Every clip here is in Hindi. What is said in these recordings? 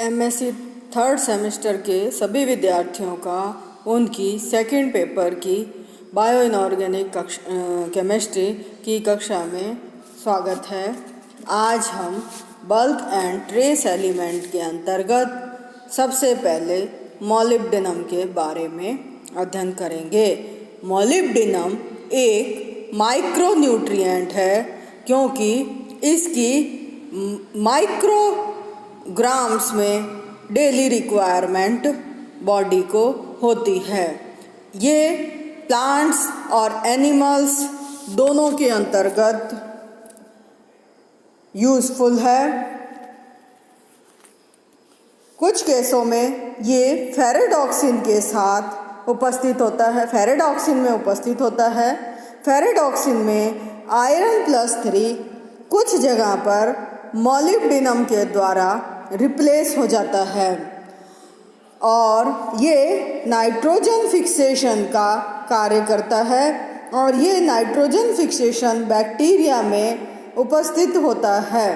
एमएससी थर्ड सेमेस्टर के सभी विद्यार्थियों का उनकी सेकंड पेपर की बायो इनऑर्गेनिक केमिस्ट्री की कक्षा में स्वागत है। आज हम बल्क एंड ट्रेस एलिमेंट के अंतर्गत सबसे पहले मोलिब्डेनम के बारे में अध्ययन करेंगे। मोलिब्डेनम एक माइक्रोन्यूट्रिएंट है क्योंकि इसकी माइक्रोग्राम्स में डेली रिक्वायरमेंट बॉडी को होती है। ये प्लांट्स और एनिमल्स दोनों के अंतर्गत यूज़फुल है। कुछ केसों में ये फेरेडॉक्सिन के साथ उपस्थित होता है, फेरेडॉक्सिन में उपस्थित होता है। फेरेडॉक्सिन में आयरन +3 कुछ जगह पर मोलिब्डेनम के द्वारा रिप्लेस हो जाता है और ये नाइट्रोजन फिक्सेशन का कार्य करता है और ये नाइट्रोजन फिक्सेशन बैक्टीरिया में उपस्थित होता है।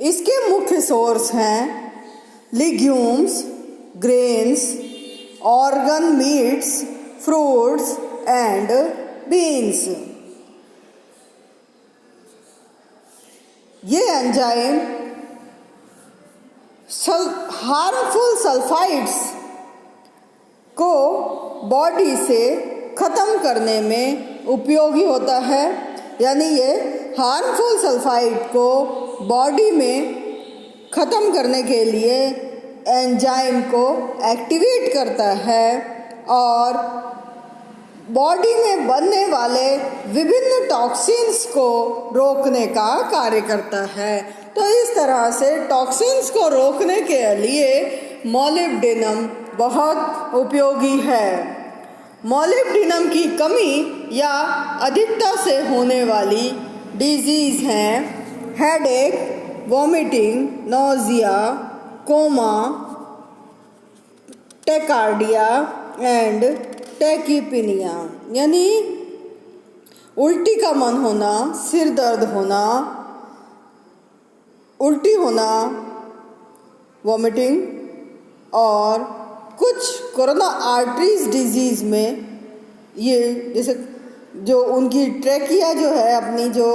इसके मुख्य सोर्स हैं legumes, grains, organ meets, fruits and beans. ये एंजाइम हार्मफुल सल्फाइड्स को बॉडी से ख़त्म करने में उपयोगी होता है, यानी ये हार्मफुल सल्फाइड को बॉडी में ख़त्म करने के लिए एंजाइम को एक्टिवेट करता है और बॉडी में बनने वाले विभिन्न टॉक्सिन्स को रोकने का कार्य करता है। तो इस तरह से टॉक्सिन्स को रोकने के लिए मोलिब्डेनम बहुत उपयोगी है। मोलिब्डेनम की कमी या अधिकता से होने वाली डिजीज़ हैं headache, vomiting, nausea, coma, tachycardia and tachypnoea, यानी उल्टी का मन होना, सिर दर्द होना, उल्टी होना, वॉमिटिंग और कुछ कोरोना आर्टरीज डिजीज़ में ये जैसे जो उनकी ट्रैकिया जो है, अपनी जो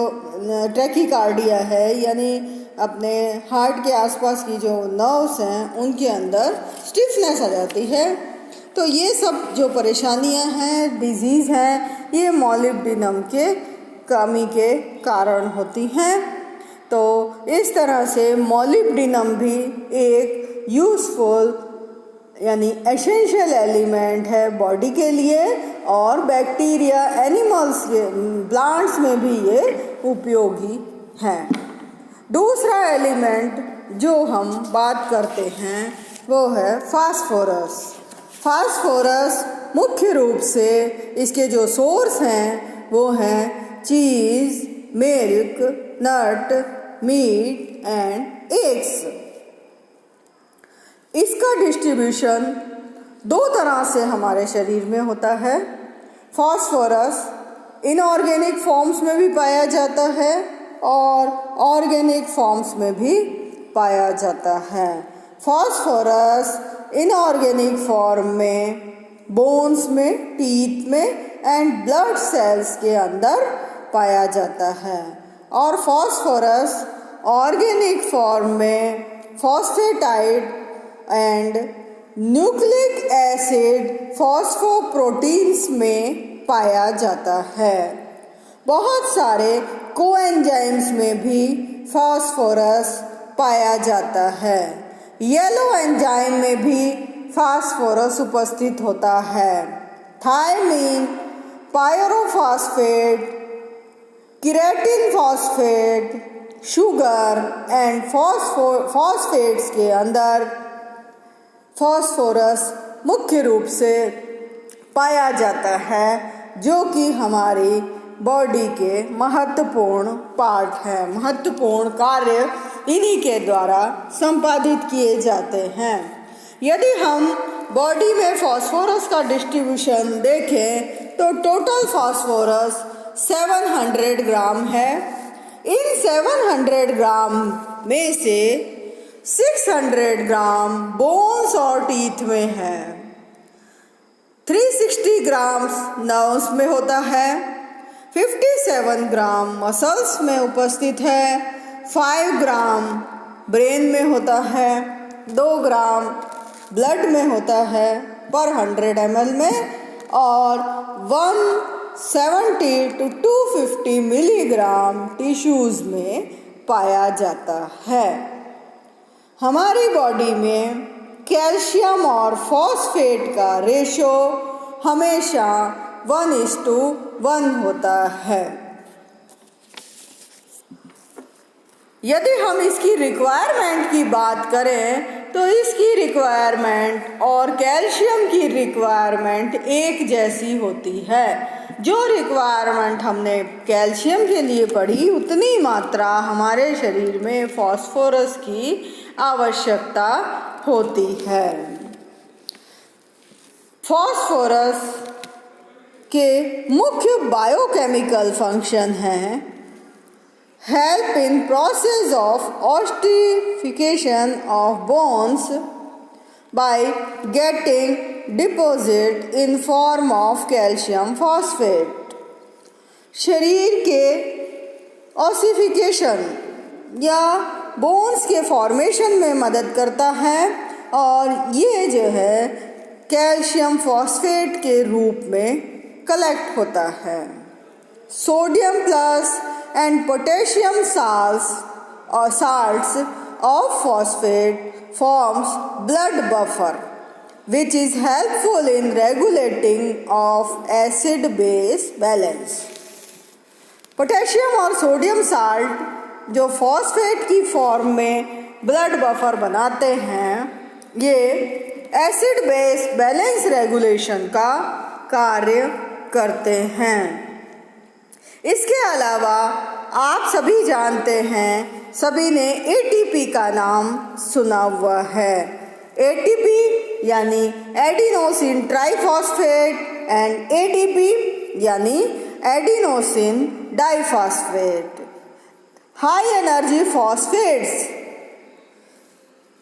ट्रैकीकार्डिया है, यानी अपने हार्ट के आसपास की जो नर्व्स हैं उनके अंदर स्टिफनेस आ जाती है। तो ये सब जो परेशानियां हैं, डिजीज़ हैं, ये मोलिब्डेनम के कमी के कारण होती हैं। तो इस तरह से मोलिब्डेनम भी एक यूज़फुल यानी एसेंशियल एलिमेंट है बॉडी के लिए और बैक्टीरिया, एनिमल्स के, प्लांट्स में भी ये उपयोगी है। दूसरा एलिमेंट जो हम बात करते हैं वो है फास्फोरस। फास्फोरस मुख्य रूप से इसके जो सोर्स हैं वो हैं cheese, milk, nut, meat and eggs. इसका डिस्ट्रीब्यूशन दो तरह से हमारे शरीर में होता है। फास्फोरस इनऑर्गेनिक फॉर्म्स में भी पाया जाता है और ऑर्गेनिक फॉर्म्स में भी पाया जाता है। फास्फोरस इनऑर्गेनिक फॉर्म में बोन्स में, टीथ में एंड ब्लड सेल्स के अंदर पाया जाता है और फास्फोरस ऑर्गेनिक फॉर्म में फॉस्फेटाइड एंड न्यूक्लिक एसिड फॉस्फोप्रोटीन्स में पाया जाता है। बहुत सारे कोएंजाइम्स में भी फास्फोरस पाया जाता है। येलो एंजाइम में भी फास्फोरस उपस्थित होता है। Thiamine, pyrophosphate, keratin phosphate, sugar and phosphates के अंदर फास्फोरस मुख्य रूप से पाया जाता है, जो कि हमारी बॉडी के महत्वपूर्ण पार्ट है। महत्वपूर्ण कार्य इन्हीं के द्वारा संपादित किए जाते हैं। यदि हम बॉडी में फास्फोरस का डिस्ट्रीब्यूशन देखें तो टोटल फास्फोरस 700 ग्राम है। इन 700 ग्राम में से 600 ग्राम बोन्स और टीथ में है, 360 ग्राम्स नर्व्स में होता है, 57 ग्राम मसल्स में उपस्थित है, 5 ग्राम ब्रेन में होता है, 2 ग्राम ब्लड में होता है पर 100 ml में, और 170 to 250 मिलीग्राम टिश्यूज़ में पाया जाता है। हमारी बॉडी में कैल्शियम और फॉस्फेट का रेशो हमेशा 1:1 होता है। यदि हम इसकी रिक्वायरमेंट की बात करें तो इसकी रिक्वायरमेंट और कैल्शियम की रिक्वायरमेंट एक जैसी होती है। जो रिक्वायरमेंट हमने कैल्शियम के लिए पढ़ी उतनी मात्रा हमारे शरीर में फॉस्फोरस की आवश्यकता होती है। फॉस्फोरस के मुख्य बायोकेमिकल फंक्शन हैं help in process of ossification of bones by getting deposit in form of calcium phosphate। शरीर के ऑसिफिकेशन या बोन्स के फॉर्मेशन में मदद करता है और ये जो है कैल्शियम फॉस्फेट के रूप में कलेक्ट होता है। Sodium plus and potassium salts of phosphate forms blood buffer which is helpful in regulating of acid base balance। Potassium और सोडियम साल्ट जो फॉस्फेट की फॉर्म में ब्लड बफर बनाते हैं ये एसिड बेस बैलेंस रेगुलेशन का कार्य करते हैं। इसके अलावा आप सभी जानते हैं, सभी ने एटीपी का नाम सुना हुआ है। एटीपी यानी एडिनोसिन ट्राइफॉस्फेट एंड एडीपी यानी adenosine diphosphate. High energy phosphates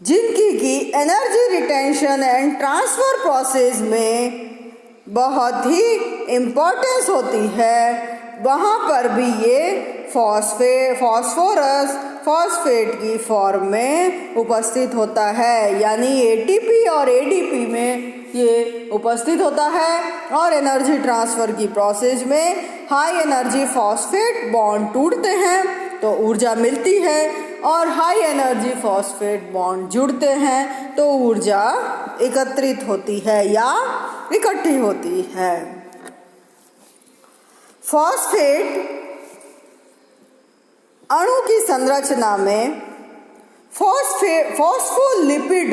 जिनकी की energy retention and transfer process में बहुत ही इम्पोर्टेंस होती है, वहाँ पर भी ये फॉस्फोरस फॉस्फेट की फॉर्म में उपस्थित होता है। यानी एटीपी और एडीपी में ये उपस्थित होता है और एनर्जी ट्रांसफ़र की प्रोसेस में हाई एनर्जी फॉस्फेट बॉन्ड टूटते हैं तो ऊर्जा मिलती है और हाई एनर्जी फॉस्फेट बॉन्ड जुड़ते हैं तो ऊर्जा एकत्रित होती है या इकट्ठी होती है। फॉस्फेट अणु की संरचना में फॉस्फोलिपिड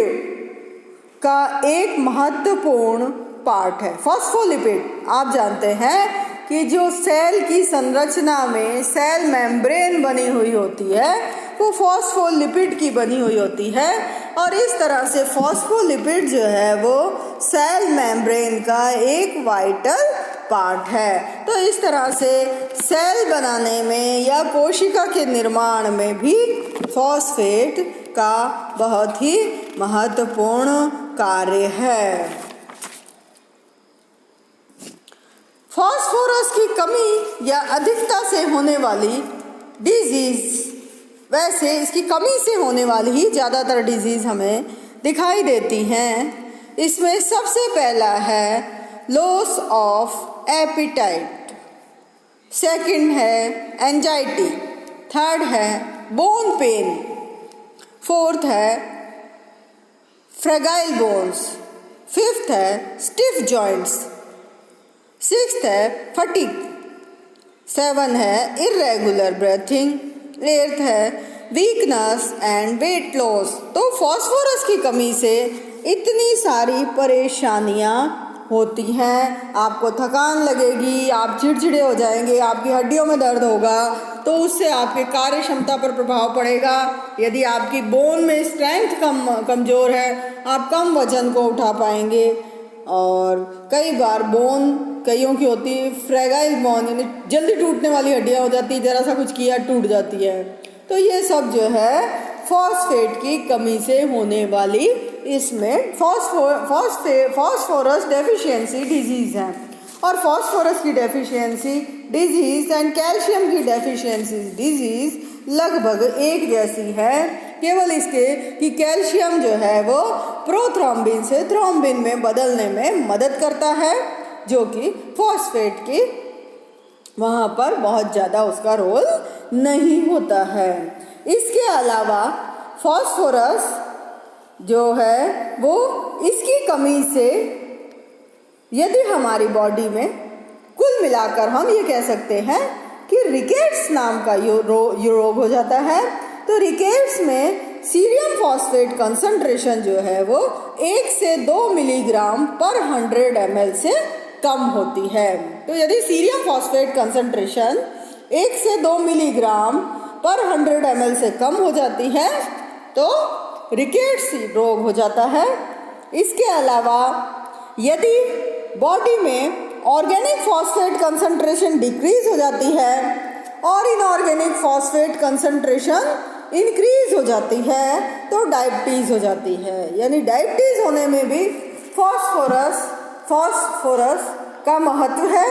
का एक महत्वपूर्ण पार्ट है। फॉस्फोलिपिड आप जानते हैं कि जो सेल की संरचना में सेल मेम्ब्रेन बनी हुई होती है वो फॉस्फोलिपिड की बनी हुई होती है और इस तरह से फॉस्फोलिपिड जो है वो सेल मेम्ब्रेन का एक वाइटल पार्ट है। तो इस तरह से सेल बनाने में या कोशिका के निर्माण में भी फॉस्फेट का बहुत ही महत्वपूर्ण कार्य है। फॉस्फोरस की कमी या अधिकता से होने वाली डिजीज़, वैसे इसकी कमी से होने वाली ही ज़्यादातर डिजीज़ हमें दिखाई देती हैं। इसमें सबसे पहला है लॉस ऑफ एपिटाइट, सेकंड है एंजाइटी, थर्ड है बोन पेन, फोर्थ है फ्रेगाइल बोन्स, फिफ्थ है स्टिफ जॉइंट्स, सिक्स्थ है फटीग, सेवन है इरेगुलर ब्रीथिंग, एट्थ है वीकनेस एंड वेट लॉस। तो फॉस्फोरस की कमी से इतनी सारी परेशानियाँ होती हैं। आपको थकान लगेगी, आप चिड़चिड़े हो जाएंगे, आपकी हड्डियों में दर्द होगा तो उससे आपके कार्य क्षमता पर प्रभाव पड़ेगा। यदि आपकी बोन में स्ट्रेंथ कमज़ोर है आप कम वजन को उठा पाएंगे। और कई बार बोन कईयों की होती है फ्रेगाइल बोन, यानी जल्दी टूटने वाली हड्डियाँ हो जाती है, ज़रा सा कुछ किया टूट जाती है। तो ये सब जो है फॉस्फेट की कमी से होने वाली इसमें फॉस्फोरस डेफिशिएंसी डिजीज़ है। और फॉस्फोरस की डेफिशिएंसी डिजीज़ एंड कैल्शियम की डेफिशिएंसी डिजीज़ लगभग एक जैसी है, केवल इसके कि कैल्शियम जो है वो प्रोथ्रोम्बिन से थ्रोम्बिन में बदलने में मदद करता है, जो कि फॉस्फेट की वहाँ पर बहुत ज़्यादा उसका रोल नहीं होता है। इसके अलावा फॉस्फोरस जो है वो इसकी कमी से यदि हमारी बॉडी में कुल मिलाकर हम ये कह सकते हैं कि रिकेट्स नाम का रोग हो जाता है। तो रिकेट्स में सीरियम फॉस्फेट कंसंट्रेशन जो है वो 1 से 2 मिलीग्राम पर 100 ml से कम होती है। तो यदि सीरियम फॉस्फेट कंसंट्रेशन 1 से 2 मिलीग्राम पर 100 ml से कम हो जाती है तो रिकेट्स रोग हो जाता है। इसके अलावा यदि बॉडी में ऑर्गेनिक फॉस्फेट कंसंट्रेशन डिक्रीज हो जाती है और इनऑर्गेनिक फॉस्फेट कंसंट्रेशन इंक्रीज हो जाती है तो डायबिटीज़ हो जाती है। यानी डायबिटीज़ होने में भी फॉस्फोरस का महत्व है।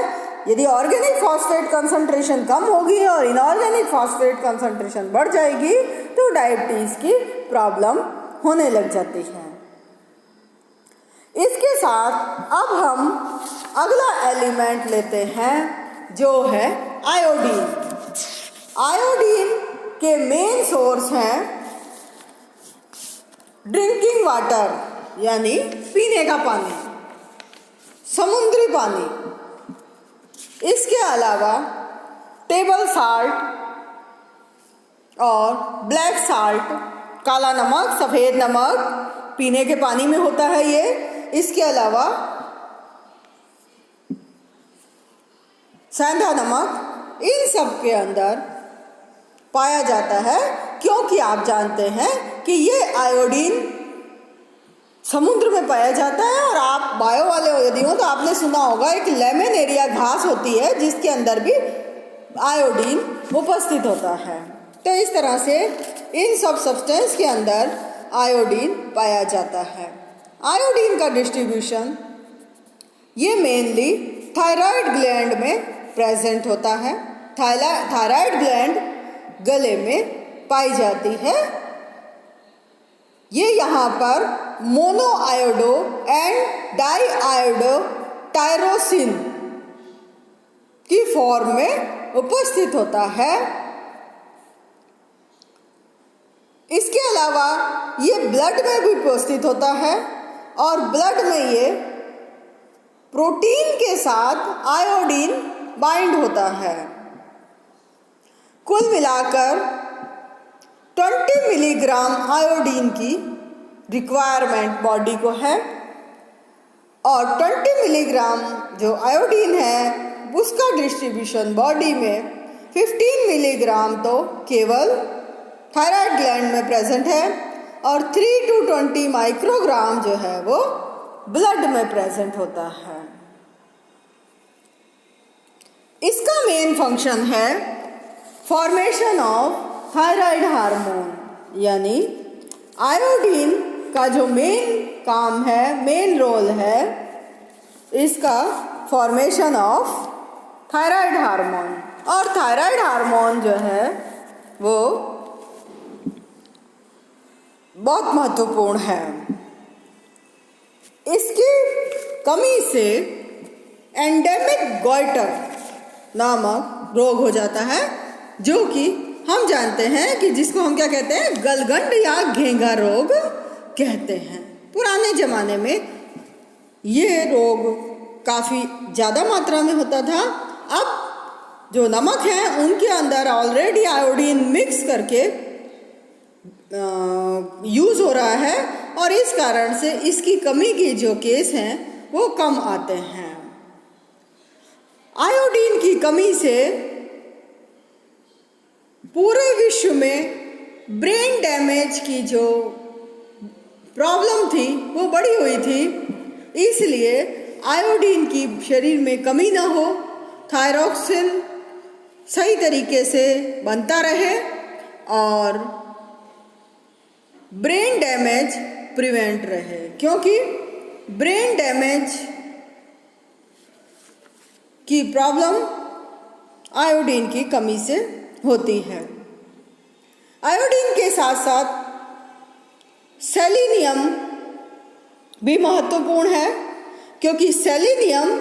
यदि ऑर्गेनिक फॉस्फेट कंसंट्रेशन कम होगी और इनऑर्गेनिक फॉस्फेट कंसंट्रेशन बढ़ जाएगी तो डायबिटीज़ की प्रॉब्लम होने लग जाती है। इसके साथ अब हम अगला एलिमेंट लेते हैं जो है आयोडीन। आयोडीन के मेन सोर्स हैं ड्रिंकिंग वाटर यानी पीने का पानी, समुद्री पानी। इसके अलावा टेबल साल्ट और ब्लैक साल्ट, काला नमक, सफ़ेद नमक पीने के पानी में होता है ये। इसके अलावा सेंधा नमक इन सब के अंदर पाया जाता है, क्योंकि आप जानते हैं कि ये आयोडीन समुद्र में पाया जाता है। और आप बायो वाले यदि हो तो आपने सुना होगा एक लेमिनेरिया घास होती है जिसके अंदर भी आयोडीन उपस्थित होता है। तो इस तरह से इन सब सब्सटेंस के अंदर आयोडीन पाया जाता है। आयोडीन का डिस्ट्रीब्यूशन ये मेनली थायराइड ग्लैंड में प्रेजेंट होता है। थायराइड ग्लैंड गले में पाई जाती है। ये यहाँ पर mono iodo and di iodo tyrosine की फॉर्म में उपस्थित होता है। इसके अलावा ये ब्लड में भी उपस्थित होता है और ब्लड में ये प्रोटीन के साथ आयोडीन बाइंड होता है। कुल मिलाकर 20 मिलीग्राम आयोडीन की रिक्वायरमेंट बॉडी को है और 20 मिलीग्राम जो आयोडीन है उसका डिस्ट्रीब्यूशन बॉडी में 15 मिलीग्राम तो केवल थायराइड ग्लैंड में प्रेजेंट है और 3 to 20 माइक्रोग्राम जो है वो ब्लड में प्रेजेंट होता है। इसका मेन फंक्शन है फॉर्मेशन ऑफ थायराइड हार्मोन, यानी आयोडीन का जो मेन काम है, मेन रोल है इसका फॉर्मेशन ऑफ थायराइड हार्मोन। और थायराइड हार्मोन जो है वो बहुत महत्वपूर्ण है। इसकी कमी से एंडेमिक गॉइटर नामक रोग हो जाता है, जो कि हम जानते हैं कि जिसको हम क्या कहते हैं, गलगंड या घेंघा रोग कहते हैं। पुराने ज़माने में ये रोग काफ़ी ज़्यादा मात्रा में होता था। अब जो नमक है उनके अंदर ऑलरेडी आयोडीन मिक्स करके यूज़ हो रहा है और इस कारण से इसकी कमी की जो केस हैं वो कम आते हैं। आयोडीन की कमी से पूरे विश्व में ब्रेन डैमेज की जो प्रॉब्लम थी वो बढ़ी हुई थी। इसलिए आयोडीन की शरीर में कमी ना हो, थायरॉक्सिन सही तरीके से बनता रहे और ब्रेन डैमेज प्रिवेंट रहे, क्योंकि ब्रेन डैमेज की प्रॉब्लम आयोडीन की कमी से होती है। आयोडीन के साथ साथ सेलेनियम भी महत्वपूर्ण है, क्योंकि सेलेनियम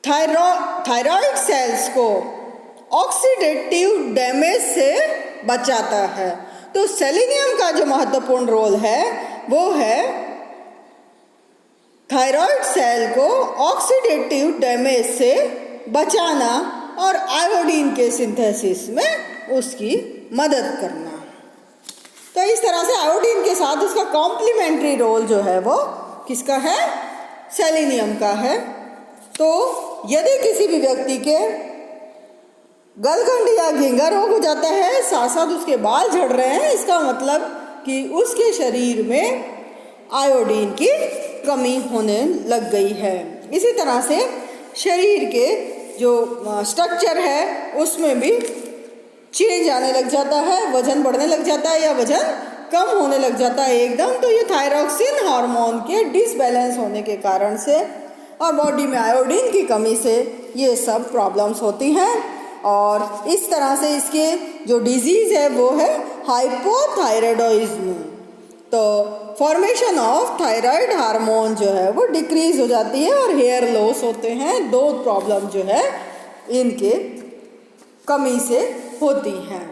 थायराइड सेल्स को ऑक्सीडेटिव डैमेज से बचाता है। तो सेलेनियम का जो महत्वपूर्ण रोल है वो है थायराइड सेल को ऑक्सीडेटिव डैमेज से बचाना और आयोडीन के सिंथेसिस में उसकी मदद करना। तो इस तरह से आयोडीन के साथ उसका कॉम्प्लीमेंट्री रोल जो है वो किसका है? सेलेनियम का है। तो यदि किसी भी व्यक्ति के गलगंड या घेंगा रोग हो जाता है, साथ साथ उसके बाल झड़ रहे हैं, इसका मतलब कि उसके शरीर में आयोडीन की कमी होने लग गई है। इसी तरह से शरीर के जो स्ट्रक्चर है उसमें भी चेंज आने लग जाता है, वजन बढ़ने लग जाता है या वजन कम होने लग जाता है एकदम। तो ये थायरॉक्सिन हार्मोन के डिसबैलेंस होने के कारण से और बॉडी में आयोडीन की कमी से ये सब प्रॉब्लम्स होती हैं। और इस तरह से इसके जो डिजीज़ है वो है हाइपोथायराइडिज्म। तो फॉर्मेशन ऑफ थायराइड हार्मोन जो है वो डिक्रीज हो जाती है और हेयर लॉस होते हैं। दो प्रॉब्लम जो है इनके कमी से होती हैं।